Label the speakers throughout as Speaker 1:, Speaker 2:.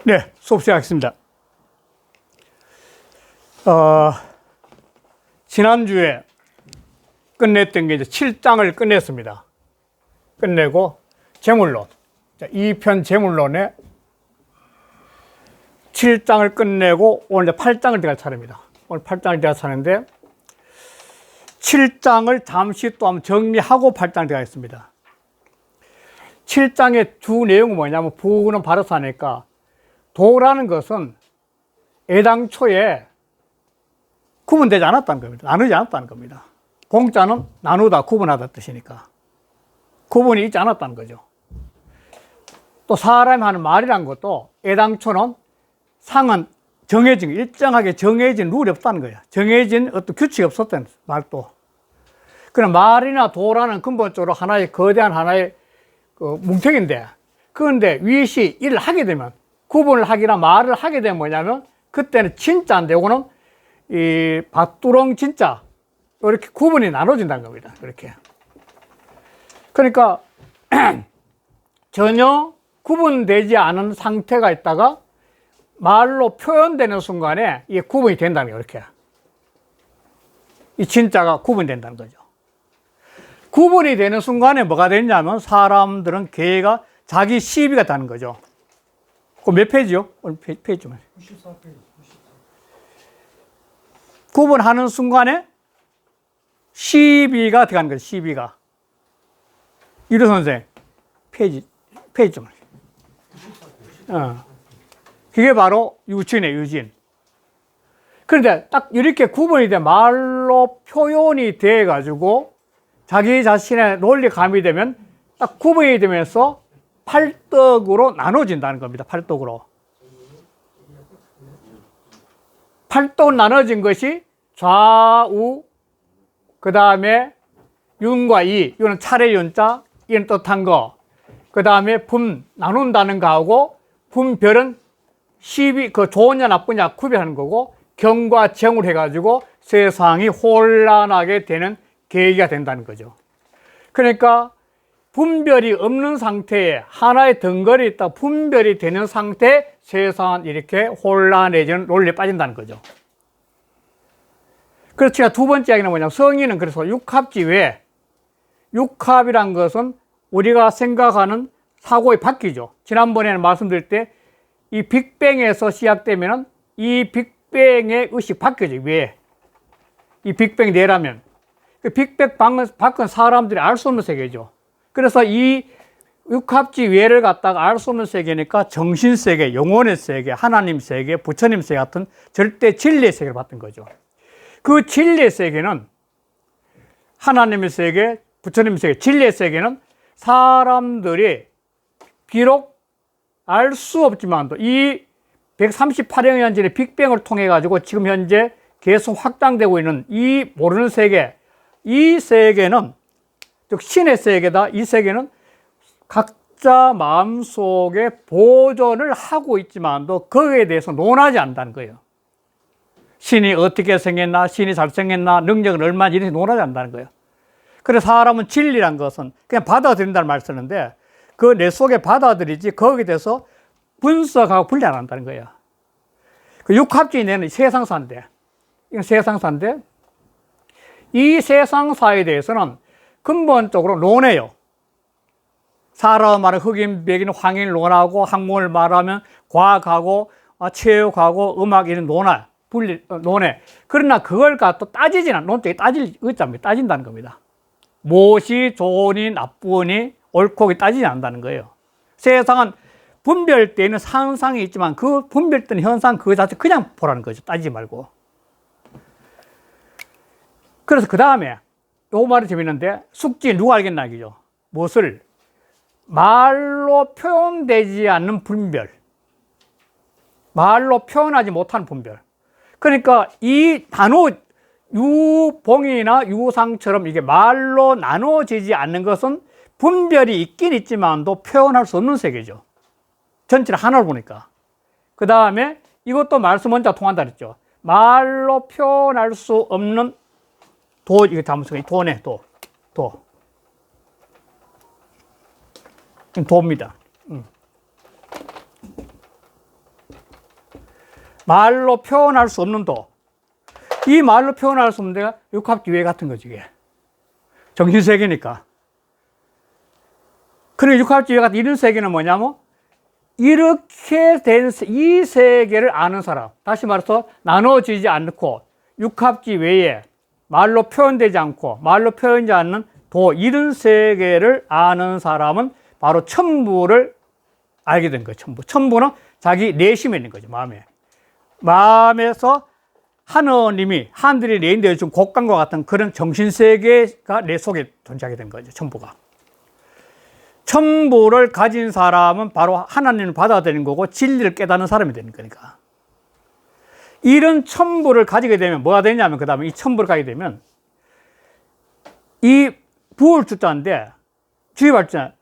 Speaker 1: 네, 수업 시작하겠습니다. 지난주에 끝냈던 게 이제 7장을 끝냈습니다. 끝내고 재물론, 2편 재물론에 7장을 끝내고 오늘 이제 8장을 들어갈 차례입니다. 오늘 8장을 들어갈 차례인데 7장을 잠시 또 한번 정리하고 8장을 들어가겠습니다. 7장의 주 내용은 뭐냐면 부는 바르사니까 도라는 것은 애당초에 구분되지 않았다는 겁니다. 나누지 않았다는 겁니다. 공자는 나누다, 구분하다 뜻이니까 구분이 있지 않았다는 거죠. 또 사람이 하는 말이란 것도 애당초는 상은 정해진, 일정하게 정해진 룰이 없다는 거예요. 정해진 어떤 규칙이 없었다는 말도. 그럼 말이나 도라는 근본적으로 하나의 거대한 하나의 그 뭉텅인데, 그런데 위시 일을 하게 되면, 구분을 하기나 말을 하게 되면 뭐냐면, 그때는 진짜인데, 요거는 이 밭두렁 진짜, 이렇게 구분이 나눠진다는 겁니다. 이렇게. 그러니까, 전혀 구분되지 않은 상태가 있다가, 말로 표현되는 순간에 이게 구분이 된다는 거예요. 이렇게. 이 진짜가 구분된다는 거죠. 구분이 되는 순간에 뭐가 되냐면 사람들은 걔가 자기 시비가 되는 거죠. 그 몇 페이지요? 오늘 페이지만.
Speaker 2: 94페이지.
Speaker 1: 구분하는 순간에 시비가 들어가는 거죠. 시비가. 이루 선생 페이지 좀. 그게 바로 유진이에요. 유진. 그런데 딱 이렇게 구분이 돼 말로 표현이 돼 가지고 자기 자신의 논리 가미되면 딱 구분이 되면서 팔떡으로 나눠진다는 겁니다. 팔떡으로. 팔떡 나눠진 것이 좌우, 그 다음에 윤과 이, 이거는 차례 윤자, 이는 뜻한 거. 그 다음에 분, 나눈다는 거하고 분별은 시비, 그 좋으냐 나쁘냐 구별하는 거고 경과 정을 해가지고 세상이 혼란하게 되는 계기가 된다는 거죠. 그러니까 분별이 없는 상태에 하나의 덩거리 있다 분별이 되는 상태에 세상은 이렇게 혼란해지는 논리에 빠진다는 거죠. 그래서 제가 두 번째 이야기는 뭐냐면 성인은 그래서 육합지 외에 육합이란 것은 우리가 생각하는 사고의 바뀌죠. 지난번에는 말씀드릴 때 이 빅뱅에서 시작되면은 이 빅뱅의 의식 바뀌죠. 왜? 이 빅뱅 내라면 그 빅뱅 밖은 사람들이 알 수 없는 세계죠. 그래서 이 육합지 외를 갖다가 알 수 없는 세계니까 정신 세계, 영혼의 세계, 하나님 세계, 부처님 세계 같은 절대 진리의 세계를 봤던 거죠. 그 진리의 세계는 하나님의 세계, 부처님의 세계, 진리의 세계는 사람들이 비록 알 수 없지만도 이 138억 년 전의 빅뱅을 통해 가지고 지금 현재 계속 확장되고 있는 이 모르는 세계, 이 세계는 즉 신의 세계다. 이 세계는 각자 마음속에 보존을 하고 있지만도 거기에 대해서 논하지 않는다는 거예요. 신이 어떻게 생겼나, 신이 잘생겼나, 능력은 얼마나 이렇게 논하지 않는다는 거예요. 그래서 사람은 진리란 것은 그냥 받아들인다는 말 쓰는데 그 내 속에 받아들이지 거기에 대해서 분석하고 분리 안 한다는 거예요. 그 육합주의 내는 세상사인데, 이건 세상사인데 이 세상사에 대해서는 근본적으로 논해요. 사람 말은 흑인, 백인, 황인 논하고 학문을 말하면 과학하고 체육하고 음악 이런 논해. 그러나 그걸 갖고 따지지는 않는 논적이 따진다는 겁니다. 무엇이 좋으니 나쁘니 옳고 따지지 않는다는 거예요. 세상은 분별되는 상상이 있지만 그 분별되는 현상 그 자체 그냥 보라는 거죠. 따지지 말고. 그래서 그 다음에 요 말이 재밌는데 숙지 누가 알겠나 이죠. 무엇을 말로 표현되지 않는 분별, 말로 표현하지 못하는 분별. 그러니까 이 단어 유봉이나 유상처럼 이게 말로 나눠지지 않는 것은 분별이 있긴 있지만도 표현할 수 없는 세계죠. 전체를 하나로 보니까. 그 다음에 이것도 말씀 원자 통한다 그랬죠. 말로 표현할 수 없는 도, 이거 잠시만요. 도네, 도. 도입니다. 말로 표현할 수 없는 도. 이 말로 표현할 수 없는 데가 육합지외 같은 거지, 이게. 정신세계니까. 그리고 육합지외 같은 이런 세계는 뭐냐면, 이렇게 된 이 세계를 아는 사람. 다시 말해서 나눠지지 않고, 육합지 외에 말로 표현되지 않고, 말로 표현되지 않는 도, 이런 세계를 아는 사람은 바로 천부를 알게 된 거예요, 천부. 천부는 자기 내심에 있는 거죠, 마음에. 마음에서 하느님이, 하늘이 내 인도에 준 곡간과 같은 그런 정신세계가 내 속에 존재하게 된 거죠, 천부가. 천부를 가진 사람은 바로 하나님을 받아들이는 거고 진리를 깨닫는 사람이 되는 거니까. 이런 천부를 가지게 되면 뭐가 되냐면, 그 다음에 이 천부를 가지게 되면 이 부울주자인데 주입할자,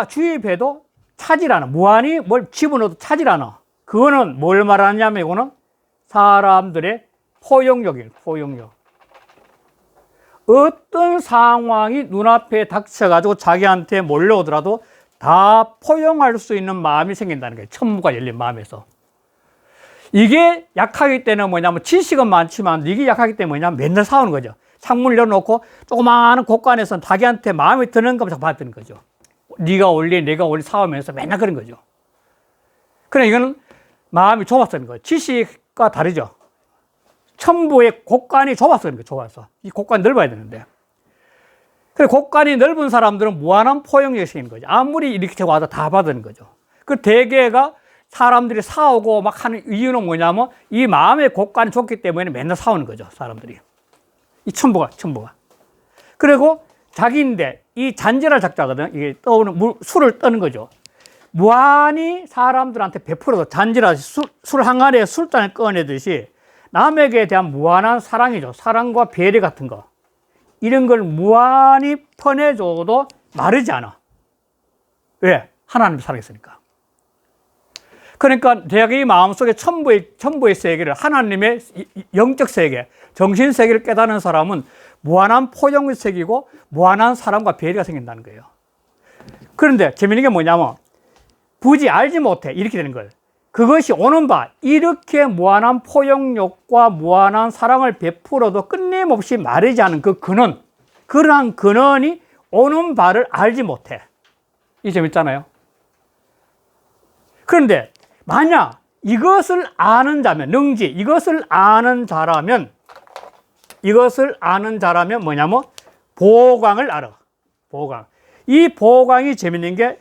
Speaker 1: 주입해도 차질 않아. 무한히 뭘 집어넣어도 차질 않아. 그거는 뭘 말하냐면, 이거는 사람들의 포용력이에요, 포용력. 어떤 상황이 눈앞에 닥쳐가지고 자기한테 몰려오더라도 다 포용할 수 있는 마음이 생긴다는 거예요, 천부가 열린 마음에서. 이게 약하기 때문에 뭐냐면, 지식은 많지만 이게 약하기 때문에 뭐냐면 맨날 싸우는 거죠. 창문을 열어놓고 조그마한 곳간에서 자기한테 마음에 드는 것만 받드는 거죠. 네가 올리 내가 올리 싸우면서 맨날 그런 거죠. 그래, 이거는 마음이 좁아서는 거예요. 지식과 다르죠. 천부의 곳간이 좁아서 그런 거예요, 좁아서. 이 곳간이 넓어야 되는데. 그래, 곳간이 넓은 사람들은 무한한 포용력이 생기는 거죠. 아무리 이렇게 와도 다 받는 거죠. 그 대개가 사람들이 싸우고 막 하는 이유는 뭐냐면, 이 마음의 곳간이 좁기 때문에 맨날 싸우는 거죠, 사람들이. 이 천부가. 그리고 자기인데, 이 잔재랄 작자거든. 이게 떠오르는 술을 떠는 거죠. 무한히 사람들한테 베풀어서 잔재랄, 술 항아리에 술잔을 꺼내듯이 남에게 대한 무한한 사랑이죠. 사랑과 배려 같은 거. 이런 걸 무한히 퍼내줘도 마르지 않아. 왜? 하나님을 사랑했으니까. 그러니까 자기 마음속에 천부의 세계를, 하나님의 영적 세계, 정신 세계를 깨닫는 사람은 무한한 포용의 세계이고 무한한 사랑과 배려가 생긴다는 거예요. 그런데 재미있는 게 뭐냐면, 굳이 알지 못해 이렇게 되는 거예요. 그것이 오는 바, 이렇게 무한한 포용력과 무한한 사랑을 베풀어도 끊임없이 마르지 않은 그 근원, 그러한 근원이 오는 바를 알지 못해. 이 재밌잖아요. 그런데 만약 이것을 아는 자면, 능지, 이것을 아는 자라면 뭐냐면 보광을 알아. 보광. 이 보광이 재밌는 게,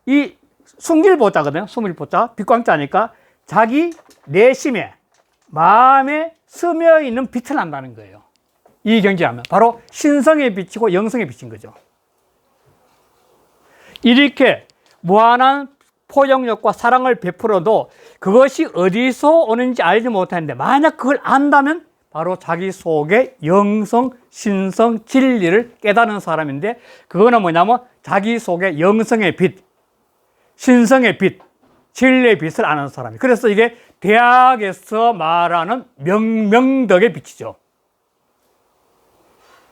Speaker 1: 이 숨길보자거든요. 숨길보자. 빛광자니까 자기 내심에, 마음에 스며 있는 빛을 안다는 거예요. 이 경지하면 바로 신성의 빛이고 영성의 빛인 거죠. 이렇게 무한한 포용력과 사랑을 베풀어도 그것이 어디서 오는지 알지 못하는데, 만약 그걸 안다면 바로 자기 속에 영성, 신성, 진리를 깨닫는 사람인데, 그거는 뭐냐면 자기 속에 영성의 빛, 신성의 빛, 진리의 빛을 아는 사람이. 그래서 이게 대학에서 말하는 명덕의 빛이죠.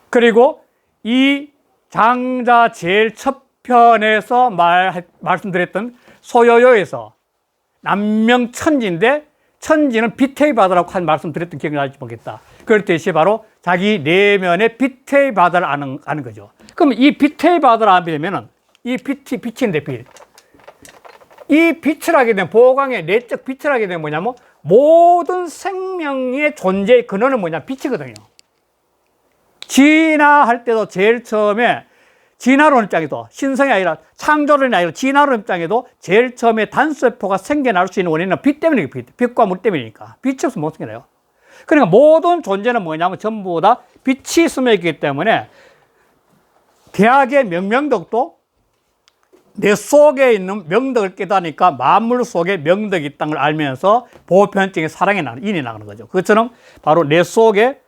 Speaker 1: 그리고 이 장자 제일 첫 편에서 말씀드렸던 소요요에서 남명천지인데, 천지는 빛의 바다라고 한 말씀드렸던 기억이 나지 모르겠다. 그렇듯이 바로 자기 내면의 빛의 바다를 아는 거죠. 그럼 이 빛의 바다를 알게 되면은, 이 빛인데 빛. 이 빛을 하게 되면, 보광의 내적 빛을 하게 되면 뭐냐면, 모든 생명의 존재의 근원은 뭐냐? 빛이거든요. 진화할 때도 제일 처음에, 진화론 입장에도, 신성이 아니라 창조론이 아니라 진화론 입장에도 제일 처음에 단세포가 생겨날 수 있는 원인은 빛 때문이에요. 빛과 물 때문이니까. 빛이 없으면 못 생겨나요. 그러니까 모든 존재는 뭐냐면 전부 다 빛이 스며 있기 때문에, 대학의 명명덕도 내 속에 있는 명덕을 깨닫으니까 만물 속에 명덕이 있다는 걸 알면서 보편적인 사랑이 인이 나가는 거죠. 그것처럼 바로 내 속에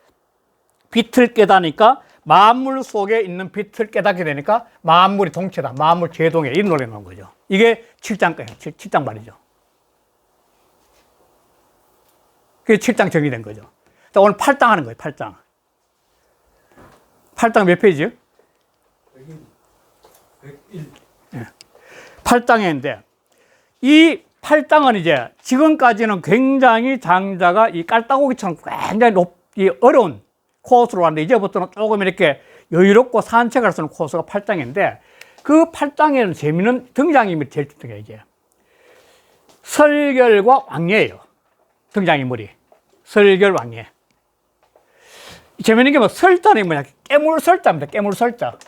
Speaker 1: 빛을 깨닫으니까 만물 속에 있는 빛을 깨닫게 되니까 만물이 동체다, 만물 제동에, 이런 노래가 나온 거죠. 이게 7장가예요. 7장 말이죠. 그게 7장 정의된 거죠. 자, 오늘 8장 하는 거예요. 8장. 8장 몇 페이지요? 101. 예. 팔당인데 이 팔당은 이제 지금까지는 굉장히 장자가 이 깔따고기처럼 굉장히 어려운 코스로 왔는데 이제부터는 조금 이렇게 여유롭고 산책할 수 있는 코스가 팔당인데 그 팔당에는 재미있는 등장인물이 제일 중요해요. 이제 설결과 왕예예요. 등장인물이 설결 왕예. 재미있는 게 뭐 설자는 뭐냐? 깨물설자입니다. 깨물설자.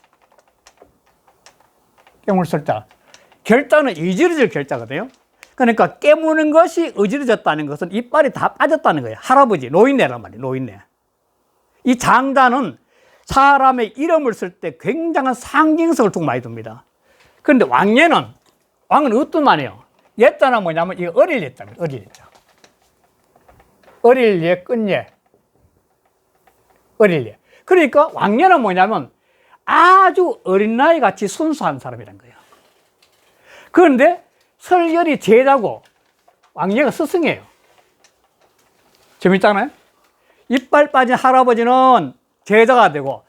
Speaker 1: 깨물설자. 결자는 이지러질 결자거든요. 그러니까 깨무는 것이 어지러졌다는 것은 이빨이 다 빠졌다는 거예요. 할아버지, 노인네란 말이에요. 노인네. 이 장자는 사람의 이름을 쓸 때 굉장한 상징성을 두고 많이 둡니다. 그런데 왕예는, 왕은 어떤 말이에요? 예자는 뭐냐면 이 어릴 예자입니다. 어릴 예자. 어릴 예, 끝예. 어릴 예. 그러니까 왕예는 뭐냐면 아주 어린 나이 같이 순수한 사람이란 거예요. 그런데 설결이 제자고 왕예가 스승이에요. 재밌잖아요? 이빨 빠진 할아버지는 제자가 되고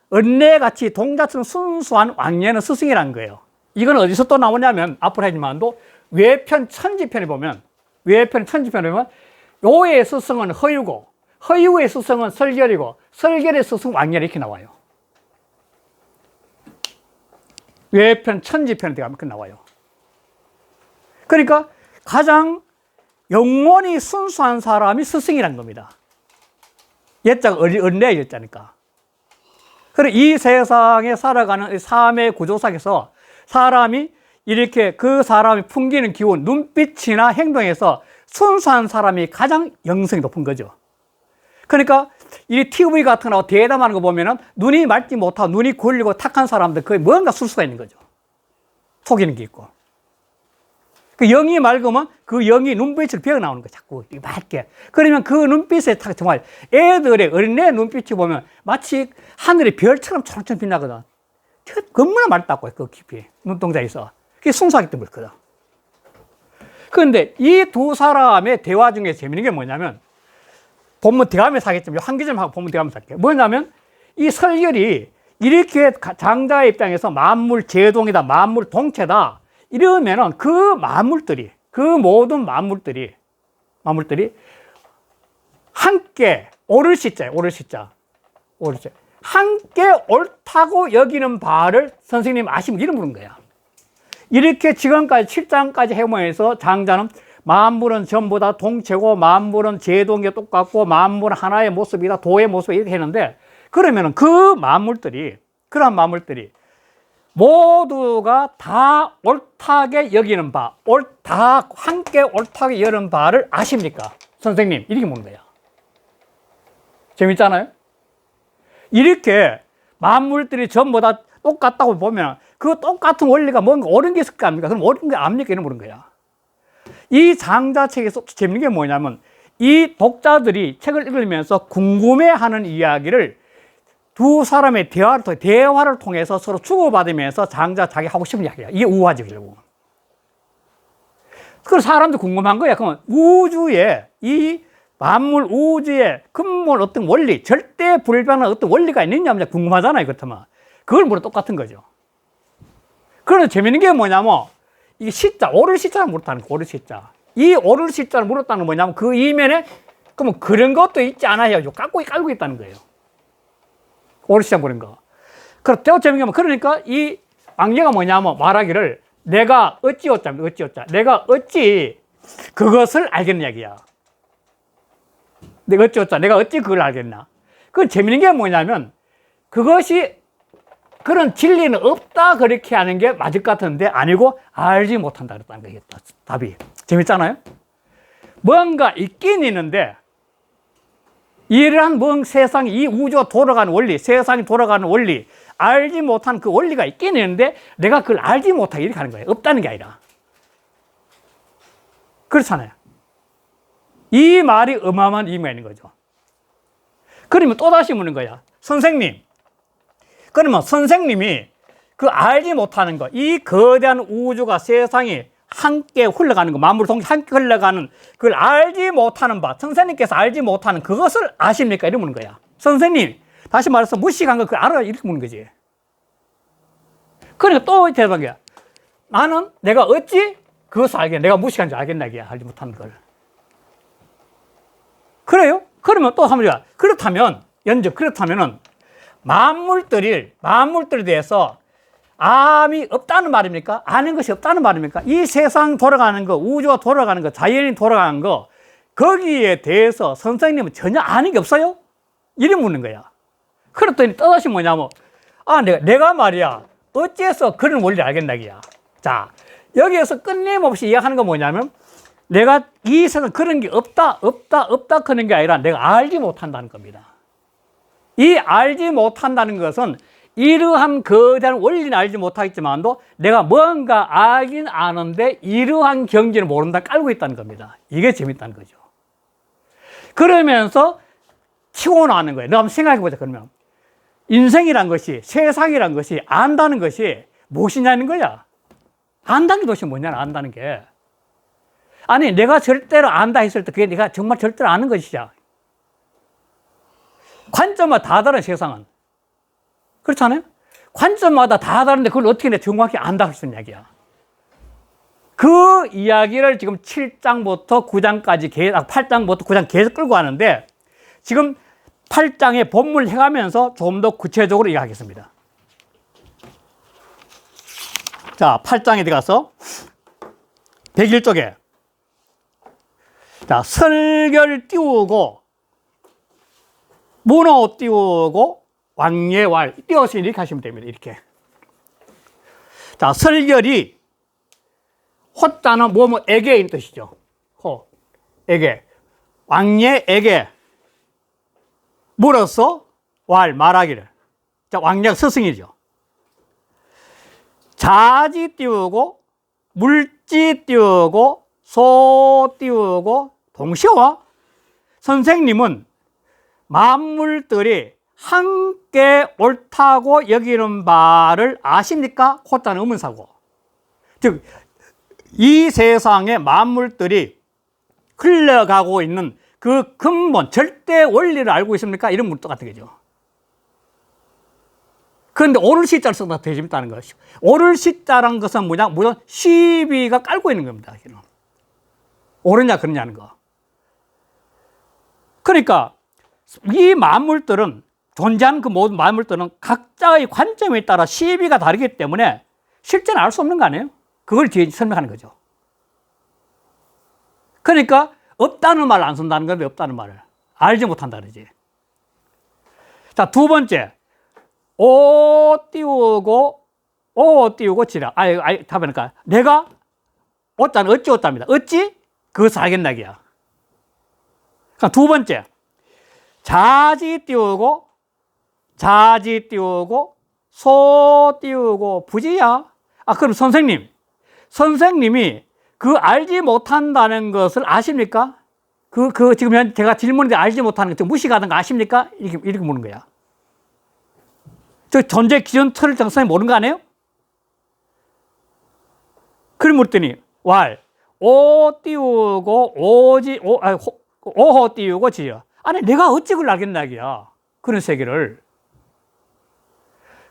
Speaker 1: 언니같이 동자처럼 순수한 왕예는 스승이라는 거예요. 이건 어디서 또 나오냐면 앞으로 하지만도 외편 천지편에 보면 요의 스승은 허유고 허유의 스승은 설결이고 설결의 스승 왕예라 이렇게 나와요. 외편 천지편에 가면 나와요. 그러니까 가장 영원히 순수한 사람이 스승이라는 겁니다. 예자가 언니의 예자니까. 그리고 이 세상에 살아가는 삶의 구조상에서 사람이 이렇게 그 사람이 풍기는 기운, 눈빛이나 행동에서 순수한 사람이 가장 영성이 높은 거죠. 그러니까 이 TV 같은 거 대담하는 거 보면은 눈이 맑지 못하고 눈이 굴리고 탁한 사람들 거의 뭔가 술수가 있는 거죠. 속이는 게 있고. 그 영이 맑으면 그 영이 눈빛을 비어 나오는 거예요. 자꾸 맑게. 그러면 그 눈빛에 정말 애들의 어린애 눈빛이 보면 마치 하늘의 별처럼 초록초록 빛나거든. 겁나 맑다고 그 깊이 눈동자에서. 그게 순수하기 때문에 그렇거든. 그런데 이 두 사람의 대화 중에 재밌는 게 뭐냐면 본문 대화하면서 하겠지만 한 개 좀 하고 본문 대화하면서 할게요. 뭐냐면 이 설결이 이렇게 장자의 입장에서 만물 제동이다, 만물 동체다 이러면은 그 만물들이, 그 모든 만물들이 함께 오를 시자예요. 오를 시자. 함께 옳다고 여기는 바를 선생님 아시면 이름 부른 거야. 이렇게 지금까지 7장까지 해보면서 장자는 만물은 전부 다 동체고 만물은 제동이 똑같고 만물은 하나의 모습이다, 도의 모습이다 이렇게 했는데 그러면은 그 만물들이, 그런 만물들이 모두가 다 옳다게 여기는 바, 다 함께 옳다게 여는 바를 아십니까? 선생님, 이렇게 묻는 거야. 재밌잖아요? 이렇게 만물들이 전부 다 똑같다고 보면 그 똑같은 원리가 뭔가 옳은 게 있을 거 아닙니까? 그럼 옳은 게 압니까? 이런 물은 거야. 이 장자책에서 재밌는 게 뭐냐면 이 독자들이 책을 읽으면서 궁금해하는 이야기를 두 사람의 대화를 통해서 서로 주고받으면서 장자 자기 하고 싶은 이야기야. 이게 우화죠, 결국. 그래서 사람도 궁금한 거야. 그러면 우주에, 이 만물 우주에 근본 어떤 원리, 절대 불변한 어떤 원리가 있느냐, 없느냐 궁금하잖아요. 그렇다면. 그걸 물어 똑같은 거죠. 그런데 재밌는 게 뭐냐면, 이게 시자, 오를 시자를 물었다는 거, 오를 시자. 이 오를 시자를 물었다는 건 뭐냐면, 그 이면에, 그러면 그런 것도 있지 않아요. 깔고 있다는 거예요. 오를 시자 물은 거. 그럼 또 재밌는 게 뭐, 그러니까 이 왕예가 뭐냐면 말하기를, 내가 어찌 내가 어찌 그것을 알겠냐, 이야기야. 내가 어찌 그걸 알겠나. 그 재밌는 게 뭐냐면, 그것이 그런 진리는 없다 그렇게 하는 게 맞을 것 같은데 아니고 알지 못한다 그랬다는 거예요. 답이. 재밌잖아요? 뭔가 있긴 있는데 이러한 세상이, 이 우주가 돌아가는 원리, 세상이 돌아가는 원리, 알지 못한 그 원리가 있긴 있는데 내가 그걸 알지 못하게 이렇게 하는 거예요. 없다는 게 아니라. 그렇잖아요. 이 말이 어마어마한 의미가 있는 거죠. 그러면 또다시 묻는 거야. 선생님, 그러면 선생님이 그 알지 못하는 거, 이 거대한 우주가, 세상이 함께 흘러가는 거, 만물 동시 함께 흘러가는 그걸 알지 못하는 바, 선생님께서 알지 못하는 그것을 아십니까? 이렇게 묻는 거야. 선생님, 다시 말해서 무식한 거 그걸 알아? 이렇게 묻는 거지. 그러니까 또 대답한 거야. 나는 내가 어찌 그것을 알겠냐. 내가 무식한 줄 알겠냐. 이게 알지 못하는 걸. 그래요? 그러면 또 한번 그렇다면, 그렇다면은 만물들에 대해서 암이 없다는 말입니까? 아는 것이 없다는 말입니까? 이 세상 돌아가는 거, 우주가 돌아가는 거, 자연이 돌아가는 거, 거기에 대해서 선생님은 전혀 아는 게 없어요? 이래 묻는 거야. 그랬더니 뜻이 뭐냐면, 내가 말이야, 어째서 그런 원리를 알겠나, 이야. 자, 여기에서 끊임없이 이야기하는 건 뭐냐면, 내가 이 세상 그런 게 없다 그런 게 아니라 내가 알지 못한다는 겁니다. 이 알지 못한다는 것은 이러한 거대한 원리는 알지 못하겠지만도 내가 뭔가 알긴 아는데 이러한 경지를 모른다 깔고 있다는 겁니다. 이게 재밌다는 거죠. 그러면서 치고 나는 거예요. 너 한번 생각해 보자. 그러면 인생이란 것이, 세상이란 것이, 안다는 것이 무엇이냐는 거야. 안다는 게 도대체 뭐냐, 안다는 게. 아니, 내가 절대로 안다 했을 때 그게 내가 정말 절대로 아는 것이야. 관점마다 다 다른 세상은. 그렇잖아요? 관점마다 다 다른데 그걸 어떻게 내가 정확히 안다 할 수 있는 이야기야. 그 이야기를 지금 7장부터 9장까지 8장부터 9장 계속 끌고 가는데 지금 8장의 본문을 해가면서 좀 더 구체적으로 이야기하겠습니다. 자, 8장에 들어가서 101쪽에 자, 설결 띄우고 문호 띄우고 왕예왈 띄워서 이렇게 하시면 됩니다. 이렇게. 자, 설결이 호자는 뭐에게인 뜻이죠. 에게. 왕예에게 물어서 말하기를. 자, 왕예가 스승이죠. 자지 띄우고 물지 띄우고 소 띄우고 동시와 선생님은 만물들이 함께 옳다고 여기는 바를 아십니까? 호자는 의문사고. 즉, 이 세상의 만물들이 흘러가고 있는 그 근본, 절대 원리를 알고 있습니까? 이런 문도 같은 거죠. 그런데 오를 시자를 써서 더 재밌다는 것이죠. 오를 시자라는 것은 뭐냐? 물론 시비가 깔고 있는 겁니다. 옳으냐, 그러냐는 거. 그러니까 이 만물들은, 존재하는 그 모든 만물들은 각자의 관점에 따라 시비가 다르기 때문에 실제는 알 수 없는 거 아니에요? 그걸 뒤에 설명하는 거죠. 그러니까 없다는 말을 안 쓴다는 건데 없다는 말을 알지 못한다 그러지. 자, 두 번째. 오 띄우고 지라. 답하니까 내가 오자는 어찌 오답니다. 어찌? 그것을 알겠나기야. 그러니까 두 번째. 자지 띄우고 소 띄우고 부지야. 그럼 선생님이 그 알지 못한다는 것을 아십니까? 지금 제가 질문인데 알지 못하는 거, 무식하다는 거 아십니까? 이렇게 묻는 거야. 저 존재 기존 틀을 선생님 모르는 거 아니에요? 그걸 물더니, 오 띄우고 오호 띄우고 지야. 아니, 내가 어찌 그걸 알겠나, 이야. 그런 세계를.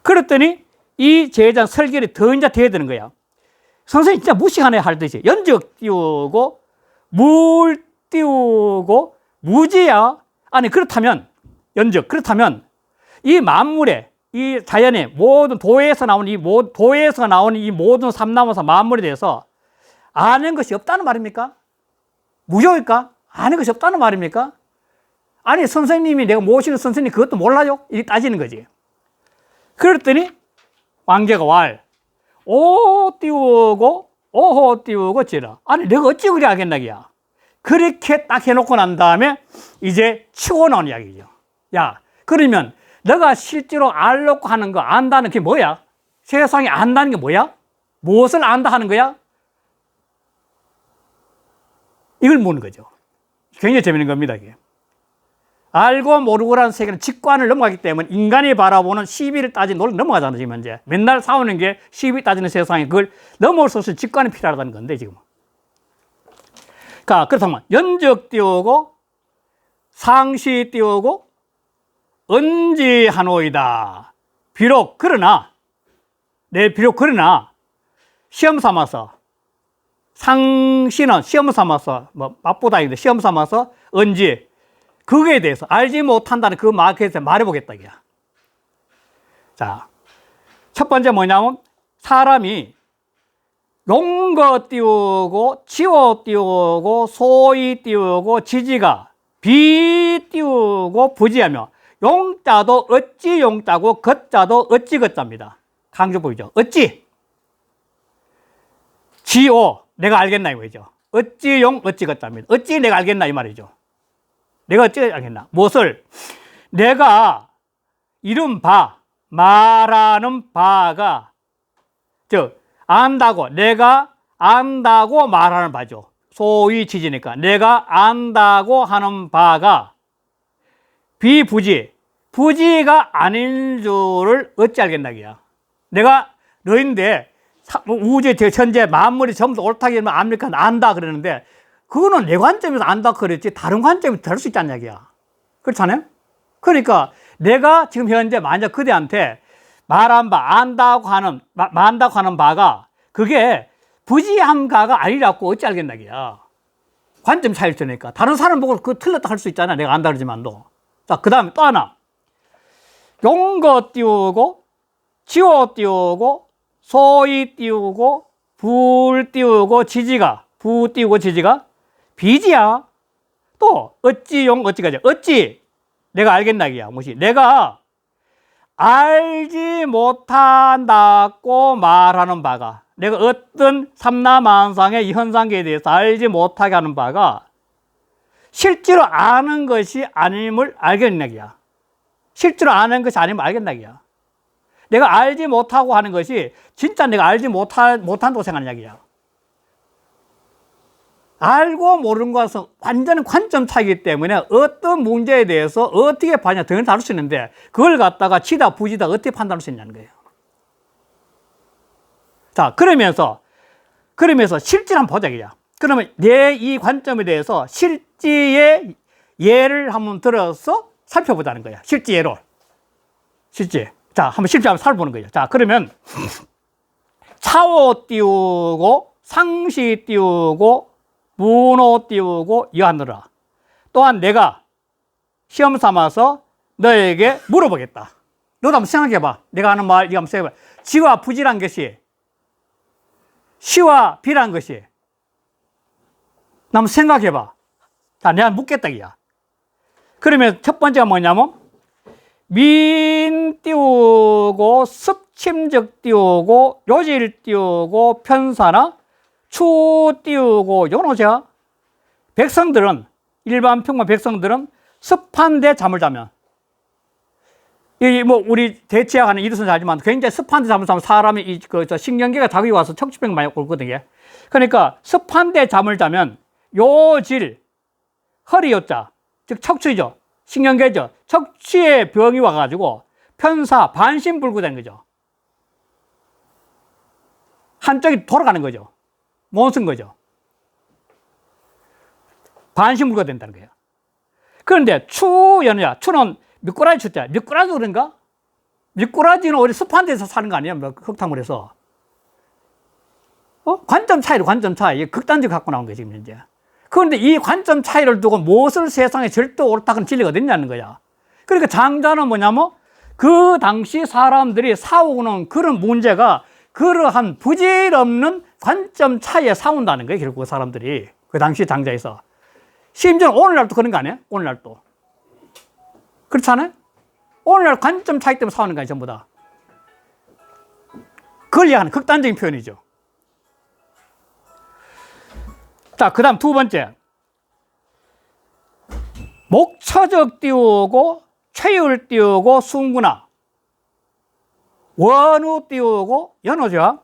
Speaker 1: 그랬더니, 이 제자 설결이 더 이제 돼야 되는 거야. 선생님 진짜 무식하네 할 듯이. 연적 띄우고, 물 띄우고, 무지야. 아니, 그렇다면, 이 만물에, 이 자연의 모든 도에서 나오는 이 모든 삼나무사 만물에 대해서 아는 것이 없다는 말입니까? 무효일까? 아는 것이 없다는 말입니까? 아니, 선생님이 내가 모시는 선생님 그것도 몰라요? 이렇게 따지는 거지. 그랬더니 왕제가 오 띄우고 오호 띄우고 지라. 아니, 내가 어찌 그리 알겠나기야. 그렇게 딱 해놓고 난 다음에 이제 치고 나온 이야기죠. 야, 그러면 너가 실제로 알려고 하는 거, 안다는 게 뭐야? 세상에 안다는 게 뭐야? 무엇을 안다 하는 거야? 이걸 묻는 거죠. 굉장히 재밌는 겁니다, 이게. 알고 모르고라는 세계는 직관을 넘어가기 때문에 인간이 바라보는 시비를 따지는 논리를 넘어가잖아요, 지금 현재. 맨날 싸우는 게 시비 따지는 세상에 그걸 넘어올 수 없을 직관이 필요하다는 건데, 지금. 그렇다면, 연적 띄우고, 상시 띄우고, 언지하노이다. 비록 그러나, 시험 삼아서, 상시는 시험 삼아서, 뭐, 맛보다인데 시험 삼아서, 언제, 그거에 대해서 알지 못한다는 그 마켓에 말해보겠다, 이게. 자, 첫 번째 뭐냐면, 사람이 용거 띄우고, 지워 띄우고, 소위 띄우고, 지지가, 비 띄우고, 부지하며, 용자도 어찌 용자고, 걷자도 어찌 걷자입니다. 강조법이죠. 어찌. 지오, 내가 알겠나 이거죠. 어찌 용, 어찌 걷자입니다. 어찌 내가 알겠나 이 말이죠. 내가 어찌 알겠나. 무엇을? 내가 이름 바, 말하는 바가, 안다고, 내가 안다고 말하는 바죠. 소위 지지니까. 내가 안다고 하는 바가 비부지, 부지가 아닌 줄을 어찌 알겠나기야. 내가 너인데, 우주의 천재, 만물이 전부 다 옳다고 하면 압니까? 안다 그러는데, 그거는 내 관점에서 안다 그랬지, 다른 관점에서 다를 수 있다는 이야기야. 그렇잖아요? 그러니까, 내가 지금 현재 만약 그대한테 말한 바, 안다고 하는 바가, 그게 부지함가가 아니라고 어찌 알겠나기야. 관점 차이일 테니까. 다른 사람 보고 그거 틀렸다 할 수 있잖아. 내가 안다 그러지만도. 자, 그 다음에 또 하나. 용거 띄우고, 지워 띄우고, 소위 띄우고, 불 띄우고, 지지가, 부 띄우고, 지지가, 비지야. 또, 어찌 용, 어찌가지. 어찌, 내가 알겠나기야. 뭐지? 내가 알지 못한다고 말하는 바가, 내가 어떤 삼라만상의 이 현상계에 대해서 알지 못하게 하는 바가 실제로 아는 것이 아님을 알겠나기야. 실제로 아는 것이 아님을 알겠나기야. 내가 알지 못하고 하는 것이 진짜 내가 알지 못한다고 생각하는 이야기야. 알고 모르는 것은 완전히 관점 차이기 때문에 어떤 문제에 대해서 어떻게 봐냐 등을 다룰 수 있는데, 그걸 갖다가 지다 부지다 어떻게 판단할 수 있냐는 거예요. 자, 그러면서 실제를 한번 보자, 이야. 그러면 내 이 관점에 대해서 실제의 예를 한번 들어서 살펴보자는 거야. 실제 예로. 실제. 자, 한번 실제 한번 살펴보는 거예요. 자, 그러면 차오 띄우고, 상시 띄우고, 문호 띄우고, 이하느라. 또한 내가 시험 삼아서 너에게 물어보겠다. 너도 한번 생각해봐. 내가 하는 말, 이거 한번 생각해봐. 지와 부지란 것이, 시와 비란 것이, 한번 생각해봐. 자, 내가 묻겠다, 이야. 그러면 첫 번째가 뭐냐면, 민 띄우고, 습침적 띄우고, 요질 띄우고, 편사나 추 띄우고, 요노자. 백성들은, 일반 평범 백성들은 습한 데 잠을 자면, 우리 대체하는 이루선 알지만 굉장히 습한 데 잠을 자면 사람이 신경계가 자극이 와서 척추병 많이 오거든요. 그러니까 습한 데 잠을 자면 요질, 허리 요자, 즉 척추이죠. 신경계죠. 척추에 병이 와가지고 편사, 반신불구되는 거죠. 한쪽이 돌아가는 거죠. 못 쓴 거죠. 반신불구가 된다는 거예요. 그런데 추연이야. 추는 미꾸라지 추자. 미꾸라지 그런가? 미꾸라지는 우리 습한 데서 사는 거 아니야? 흙탕물에서. 관점 차이로 관점 차이. 극단적 갖고 나온 거야, 지금 현재. 그런데 이 관점 차이를 두고 무엇을 세상에 절대 옳다는 진리가 어딨냐는 거야. 그러니까 장자는 뭐냐면 그 당시 사람들이 싸우는 그런 문제가 그러한 부질없는 관점 차이에 싸운다는 거예요, 결국 그 사람들이. 그 당시 장자에서. 심지어 오늘날도 그런 거 아니에요? 오늘날도. 그렇잖아요? 오늘날 관점 차이 때문에 싸우는 거예요, 전부 다. 그걸 이야기하는 극단적인 표현이죠. 자, 그 다음 두 번째. 목처적 띄우고, 최율 띄우고, 순구나. 원우 띄우고, 연호죠.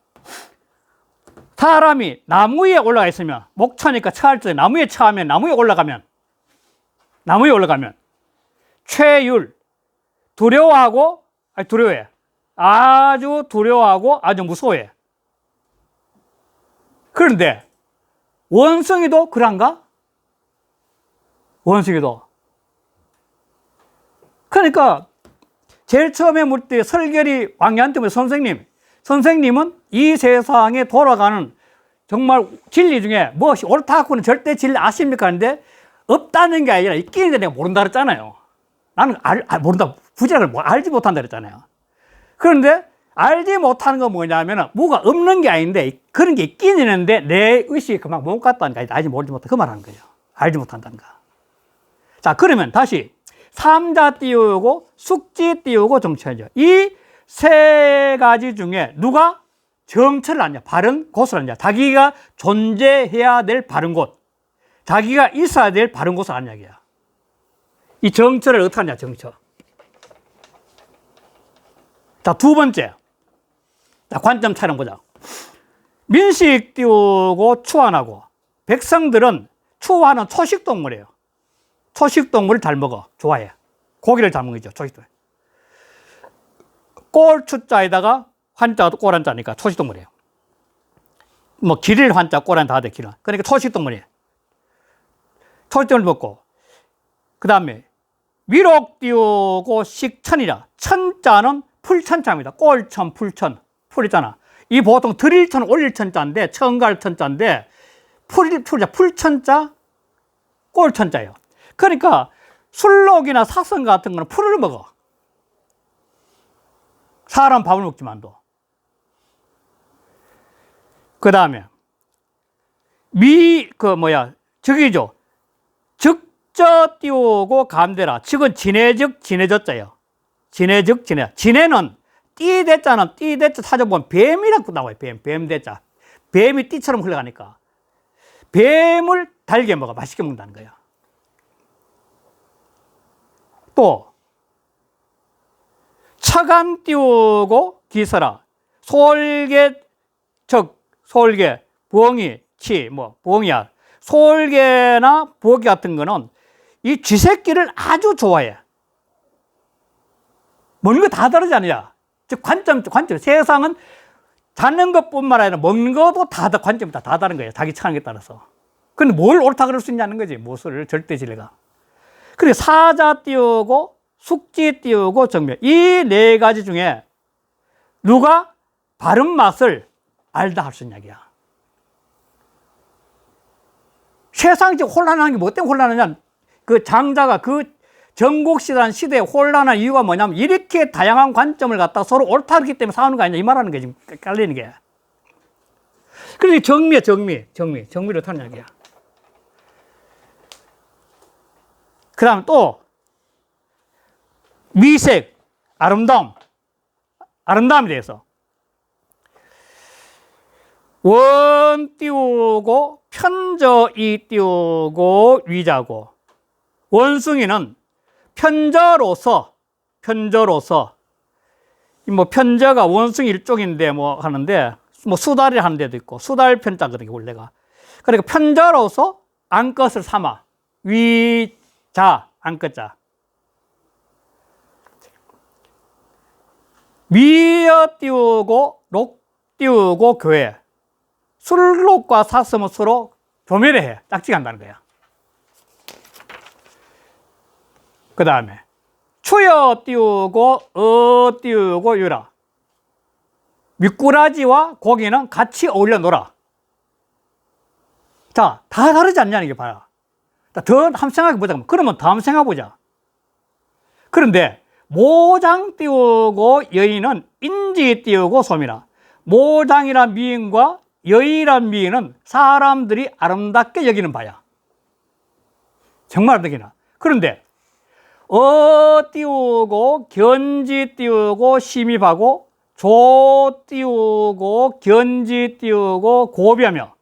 Speaker 1: 사람이 나무 위에 올라가 있으면, 목처니까 처할 때 나무 위에 처하면, 나무 위에 올라가면, 최율, 두려워하고, 두려워해. 아주 두려워하고, 아주 무서워해. 그런데, 원숭이도 그런가? 원숭이도. 그러니까, 제일 처음에 물 때 설결이 왕년한테 선생님, 선생님은 이 세상에 돌아가는 정말 진리 중에 무엇이 옳다고는 절대 진리 아십니까? 하는데 없다는 게 아니라 있기는 내가 모른다 그랬잖아요. 나는 모른다. 부재를 알지 못한다 그랬잖아요. 그런데 알지 못하는 건 뭐냐면 뭐가 없는 게 아닌데 그런 게 있긴 있는데 내 의식이 그만 못 갔다는 거 알지 모르지 못한다. 그 말하는 거예요. 알지 못한다는 거. 자, 그러면 다시 삼자 띄우고 숙지 띄우고 정처죠. 이 세 가지 중에 누가 정처를 하냐, 바른 곳을 하냐, 자기가 존재해야 될 바른 곳, 자기가 있어야 될 바른 곳을 하냐 이야기야. 이 정처를 어떻게 하냐, 정처. 자, 두 번째. 자, 관점 촬영 보자. 민식 띄우고 추환하고. 백성들은 추환은 초식동물이에요. 초식동물을 잘 먹어. 좋아해. 고기를 잘 먹는 거죠. 초식동물. 꼴추자에다가 환자가 꼴한자니까 초식동물이에요. 뭐 길일 환자 꼴한 다 돼, 길은. 그러니까 초식동물이에요. 초식동물 먹고. 그 다음에 미록 띄우고 식천이라. 천자는 풀천자입니다. 꼴천, 풀천. 풀이잖아. 이 보통 드릴천, 올릴천자인데, 천갈천자인데, 풀천자, 꼴천자예요. 그러니까 술록이나 사슴 같은 거는 풀을 먹어. 사람 밥을 먹지만도. 그 다음에 적이죠. 적저 띄우고 감대라. 즉은 진해적, 진해저자예요. 진해적, 진해. 진해는 띠대자는 띠대자 찾아보면 뱀이라고 나와요. 뱀대자. 뱀이 띠처럼 흘러가니까. 뱀을 달게 먹어. 맛있게 먹는다는 거예요. 또 차간 띄우고 기서라. 솔개, 솔개, 부엉이, 부엉이야. 솔개나 부엉이 같은 거는 이 쥐새끼를 아주 좋아해. 먹는 거 다 다르잖아요. 즉, 관점. 세상은 자는 것뿐만 아니라 먹는 것도 다 관점이 다 다른 거예요. 자기 취향에 따라서. 근데 뭘 옳다 그럴 수 있냐는 거지. 무엇을 절대 진리가. 그리고 사자 띄우고 숙지 띄우고 정멸. 이 네 가지 중에 누가 바른 맛을 알다 할 수 있는 이야기야. 세상이 지금 혼란한 게 뭐 때문에 혼란하냐? 그 장자가 그 전국시대라는 시대에 혼란한 이유가 뭐냐면 이렇게 다양한 관점을 갖다 서로 옳다 그렇기 때문에 싸우는 거 아니냐 이 말하는 게 지금 깔리는 게. 그래서 정미를 어떻게 하는 이야기야. 그 다음 또 미색, 아름다움에 대해서 원 띄우고 편저이 띄우고 위자고. 원숭이는 편저로서 뭐 편저가 원숭이 일종인데 뭐 하는데 뭐 수달이 하는 데도 있고 수달 편자거든요 원래가. 그러니까 편저로서 안것을 삼아 위자 안것자. 미어 띄우고 록 띄우고 교회. 술록과 사슴은 서로 교멸해 짝지간다는 거야. 그 다음에 추여 띄우고 띄우고 유라. 미꾸라지와 고기는 같이 어울려 놀아. 자, 다 다르지 않냐는 게 봐요. 더 한번 생각해 보자. 그러면 다음 생각해 보자. 그런데 모장 띄우고 여인은 인지 띄우고 소미라. 모장이란 미인과 여인이란 미인은 사람들이 아름답게 여기는 바야. 정말 아름답게나. 그런데 띄우고 견지 띄우고 심입하고 조 띄우고 견지 띄우고 고비하며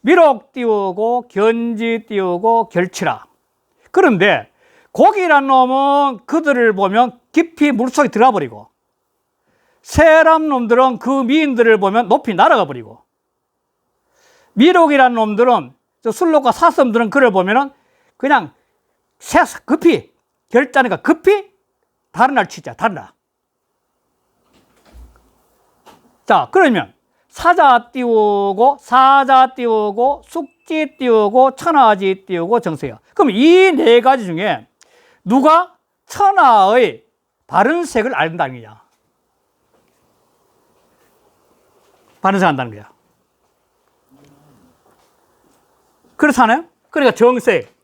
Speaker 1: 미록 띄우고 견지 띄우고 결치라. 그런데 고기란 놈은 그들을 보면 깊이 물속에 들어가 버리고 새람 놈들은 그 미인들을 보면 높이 날아가 버리고 미록이란 놈들은 저 술록과 사슴들은 그를 보면은 그냥 급히 결자니까 급히 다른 날 치자. 다른 날. 자, 그러면 사자 띄우고 숙지 띄우고 천하지 띄우고 정세요. 그럼 이 네 가지 중에 누가 천하의 바른 색을 알다느냐? 반응한다는 거야. 그렇잖아요? 그러니까 정색.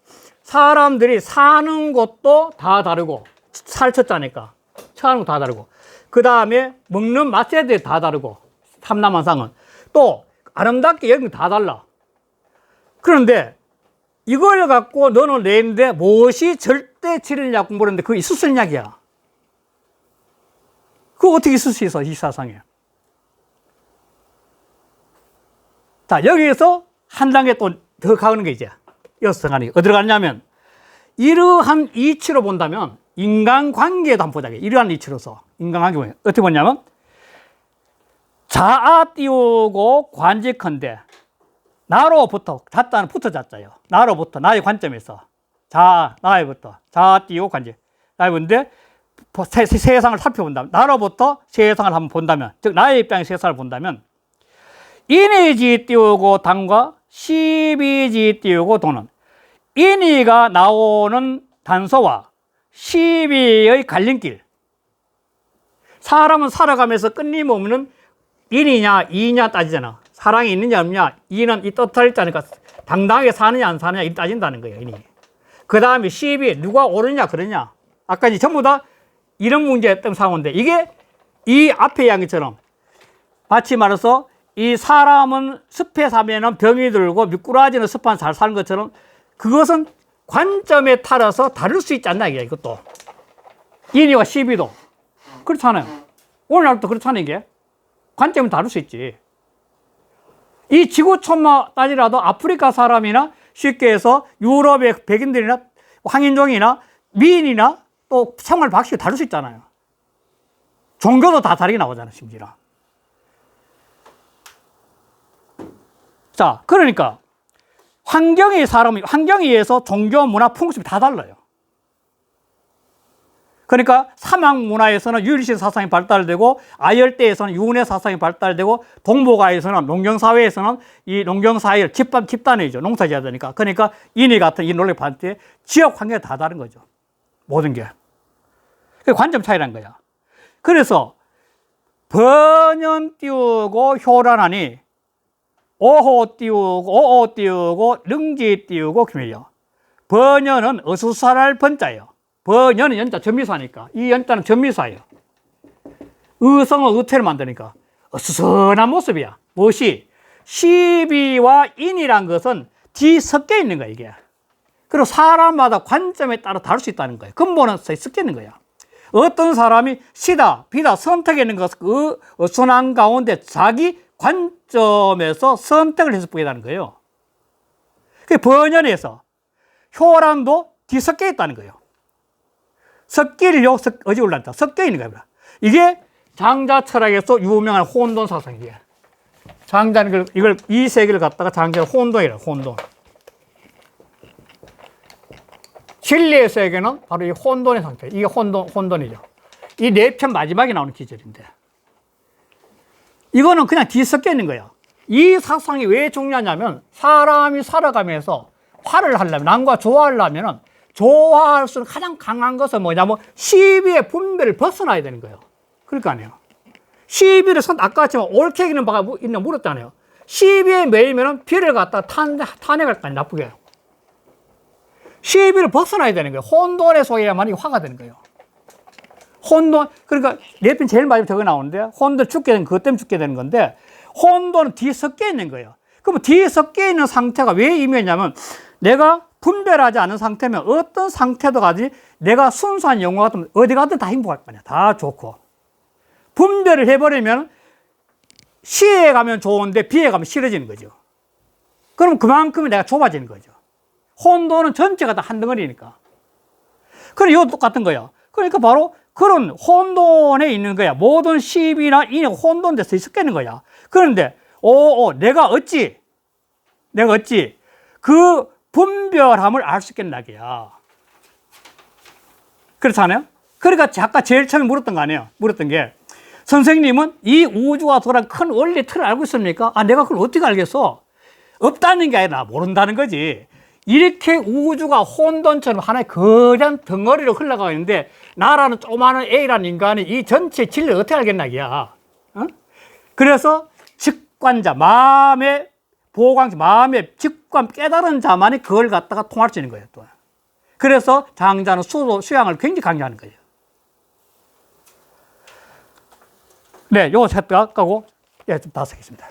Speaker 1: 사람들이 사는 곳도 다 다르고, 살쳤자니까. 사는 곳 다 다르고. 그 다음에 먹는 맛새들이 다 다르고, 삼남한상은. 또, 아름답게 여긴 다 달라. 그런데 이걸 갖고 너는 내는데 무엇이 절대 치료냐 공부하는데 그게 있을 수 있는 이야기야. 그거 어떻게 있을 수 있어, 이 사상에. 자, 여기에서 한 단계 또 더 가는 게 이제, 여기서 가는 게 어디로 가냐면, 이러한 이치로 본다면, 인간관계도 한번 보자. 이러한 이치로서. 인간관계 보면. 어떻게 보냐면, 자아 띄우고 관직한데, 나로부터, 자자는 붙어 자자요. 나로부터, 나의 관점에서. 나의부터. 자아 띄우고 관직. 나의 본데, 세상을 살펴본다면, 나로부터 세상을 한번 본다면, 즉, 나의 입장에 세상을 본다면, 인의지 띄우고 당과 시비지 띄우고 도는 인의가 나오는 단서와 시비의 갈림길. 사람은 살아가면서 끊임없는 인이냐 이냐 따지잖아. 사랑이 있느냐 없느냐. 이는 이 뜻을 따니까 당당하게 사느냐 안 사느냐 이 따진다는 거예요. 인이. 그 다음에 시비 누가 옳으냐 그러냐. 아까 이제 전부 다 이런 문제였던 상황인데 이게 이 앞에 이야기처럼 마치 말해서 이 사람은 습에 사면은 병이 들고 미꾸라지는 습한 잘 사는 것처럼 그것은 관점에 따라서 다를 수 있지 않나, 이게 이것도. 인의와 시비도. 그렇잖아요. 오늘날도 그렇잖아요, 이게. 관점은 다를 수 있지. 이 지구촌만 따지라도 아프리카 사람이나 쉽게 해서 유럽의 백인들이나 황인종이나 미인이나 또 생활 방식이 다를 수 있잖아요. 종교도 다 다르게 나오잖아요, 심지어. 자, 그러니까 환경에 의해서 종교, 문화, 풍습이 다 달라요. 그러니까 사막 문화에서는 유일신 사상이 발달되고 아열대에서는 유은혜 사상이 발달되고 동북아에서는 농경사회에서는 이 농경사회를 집단이죠. 농사지어야 되니까. 그러니까 인의 같은 이 논리를 봤을 때 지역 환경이 다 다른 거죠. 모든 게. 그게 관점 차이라는 거야. 그래서 번연 띄우고 효란하니 오호 띄우고 능지 띄우고 기밀요. 번연은 어수선할 번자예요. 번연은 연자 전미사니까 이 연자는 전미사예요. 의성은 의태를 만드니까 어수선한 모습이야. 무엇이? 시비와 인이란 것은 뒤섞여 있는 거야, 이게. 그리고 사람마다 관점에 따라 다를 수 있다는 거예요. 근본은 섞여 있는 거야. 어떤 사람이 시다, 비다 선택하는 것은 그 어수선한 가운데 자기 관점에서 선택을 해서 보이다는 거예요. 그 번연에서 효란도 뒤섞여 있다는 거예요. 섞일요, 어디 올랐다. 섞여 있는 거예요. 이게 장자 철학에서 유명한 혼돈 사상이에요. 장자는 이걸 이 세계를 갖다가 장자를 혼돈이라고, 혼돈. 진리의 세계는 바로 이 혼돈의 상태. 이게 혼돈이죠. 이 네 편 마지막에 나오는 기절인데. 이거는 그냥 뒤섞여 있는 거야. 이 사상이 왜 중요하냐면 사람이 살아가면서 화를 하려면, 남과 좋아하려면 좋아할 수 있는 가장 강한 것은 뭐냐면 시비의 분별을 벗어나야 되는 거예요. 그럴 거 아니에요. 시비를 아까 같지만 옳게 이기는 바가 있냐 물었잖아요. 시비에 매이면 비를 갖다 탄핵할 거 아니에요. 나쁘게. 시비를 벗어나야 되는 거예요. 혼돈에 속해야만 화가 되는 거예요. 혼돈, 그러니까 네편 제일 마지막에 저거 나오는데 혼돈 죽게 되는 그것 때문에 죽게 되는 건데 혼돈은 뒤에 섞여 있는 거예요. 그럼 뒤에 섞여 있는 상태가 왜 의미했냐면 내가 분별하지 않은 상태면 어떤 상태도 가지 내가 순수한 영혼 같으면 어디 가든 다 행복할 거 아니야. 다 좋고. 분별을 해버리면 시에 가면 좋은데 비에 가면 싫어지는 거죠. 그럼 그만큼 내가 좁아지는 거죠. 혼돈은 전체가 다 한 덩어리니까. 그럼 이거 똑같은 거야. 그러니까 바로 그런 혼돈에 있는 거야. 모든 시비나 인이 혼돈돼서 섞이는 거야. 그런데 내가 어찌 그 분별함을 알 수 있겠나게야. 그렇잖아요. 그러니까 아까 제일 처음에 물었던 거 아니에요. 물었던 게 선생님은 이 우주가 돌아가는 큰 원리 틀을 알고 있습니까? 내가 그걸 어떻게 알겠어? 없다는 게 아니라 모른다는 거지. 이렇게 우주가 혼돈처럼 하나의 거대한 덩어리로 흘러가고 있는데 나라는 조그마한 A라는 인간이 이 전체 진리를 어떻게 알겠나 이야. 그래서 즉 직관자, 마음의 보호광지, 마음의 직관, 깨달은 자만이 그걸 갖다가 통할 수 있는 거예요, 또. 그래서 장자는 수양을 굉장히 강조하는 거예요. 네, 요거 셋 까고, 예, 좀 다섯 개 있습니다.